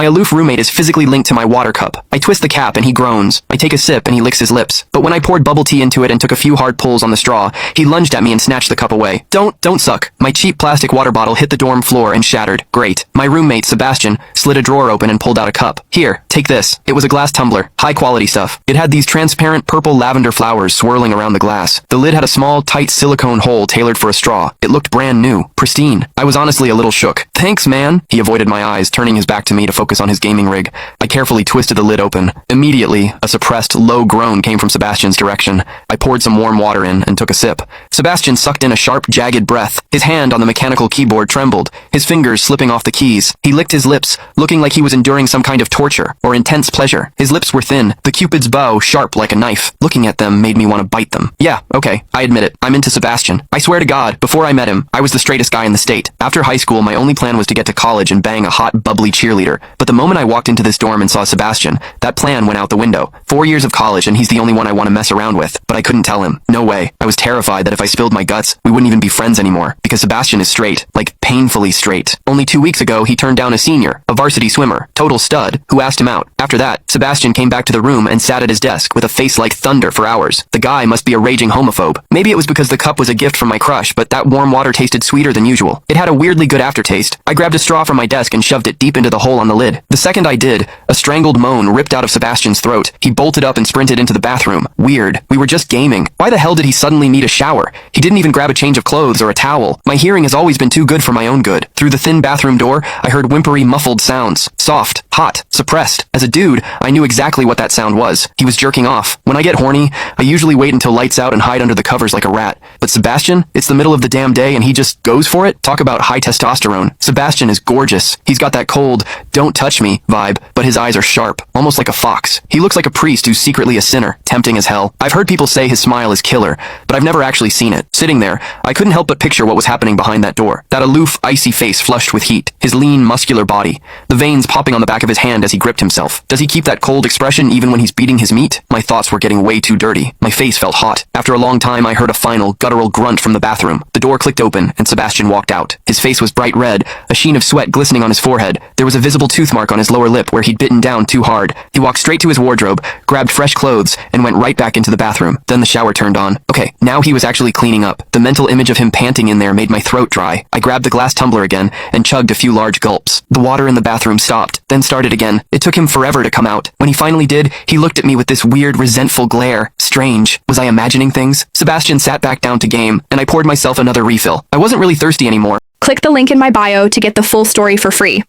My aloof roommate is physically linked to my water cup. I twist the cap and he groans. I take a sip and he licks his lips. But when I poured bubble tea into it and took a few hard pulls on the straw, he lunged at me and snatched the cup away. Don't suck. My cheap plastic water bottle hit the dorm floor and shattered. Great. My roommate, Sebastian, slid a drawer open and pulled out a cup. Here, take this. It was a glass tumbler. High quality stuff. It had these transparent purple lavender flowers swirling around the glass. The lid had a small, tight silicone hole tailored for a straw. It looked brand new. Pristine. I was honestly a little shook. Thanks, man. He avoided my eyes, turning his back to me to focus on his gaming rig. I carefully twisted the lid open. Immediately, a suppressed, low groan came from Sebastian's direction. I poured some warm water in and took a sip. Sebastian sucked in a sharp, jagged breath. His hand on the mechanical keyboard trembled, his fingers slipping off the keys. He licked his lips, looking like he was enduring some kind of torture or intense pleasure. His lips were thin, the Cupid's bow sharp like a knife. Looking at them made me want to bite them. Yeah, okay, I admit it. I'm into Sebastian. I swear to God, before I met him, I was the straightest guy in the state. After high school, my only plan was to get to college and bang a hot, bubbly cheerleader. But the moment I walked into this dorm and saw Sebastian, that plan went out the window. 4 years of college and he's the only one I want to mess around with. But I couldn't tell him. No way. I was terrified that if I spilled my guts, we wouldn't even be friends anymore. Because Sebastian is straight. Like, painfully straight. Only 2 weeks ago, he turned down a senior, a varsity swimmer, total stud, who asked him out. After that, Sebastian came back to the room and sat at his desk with a face like thunder for hours. The guy must be a raging homophobe. Maybe it was because the cup was a gift from my crush, but that warm water tasted sweeter than usual. It had a weirdly good aftertaste. I grabbed a straw from my desk and shoved it deep into the hole on the lid. The second I did, a strangled moan ripped out of Sebastian's throat. He bolted up and sprinted into the bathroom. Weird. We were just gaming. Why the hell did he suddenly need a shower? He didn't even grab a change of clothes or a towel. My hearing has always been too good for my own good. Through the thin bathroom door, I heard whimpery, muffled sounds. Soft, hot, suppressed. As a dude, I knew exactly what that sound was. He was jerking off. When I get horny, I usually wait until lights out and hide under the covers like a rat. But Sebastian, it's the middle of the damn day and he just goes for it? Talk about high testosterone. Sebastian is gorgeous. He's got that cold, don't touch me vibe, but his eyes are sharp, almost like a fox. He looks like a priest who's secretly a sinner, tempting as hell. I've heard people say his smile is killer, but I've never actually seen it. Sitting there, I couldn't help but picture what was happening behind that door. That aloof, icy face flushed with heat, his lean, muscular body, the veins popping on the back of his hand as he gripped himself. Does he keep that cold expression even when he's beating his meat? My thoughts were getting way too dirty. My face felt hot. After a long time, I heard a final, guttural grunt from the bathroom. The door clicked open, and Sebastian walked out. His face was bright red, a sheen of sweat glistening on his forehead. There was a visible tooth mark on his lower lip where he'd bitten down too hard. He walked straight to his wardrobe, grabbed fresh clothes, and went right back into the bathroom. Then the shower turned on. Okay, now he was actually cleaning up. The mental image of him panting in there made my throat dry. I grabbed the glass tumbler again and chugged a few large gulps. The water in the bathroom stopped, then started again. It took him forever to come out. When he finally did, he looked at me with this weird, resentful glare. Strange. Was I imagining things? Sebastian sat back down to game, and I poured myself another refill. I wasn't really thirsty anymore. Click the link in my bio to get the full story for free.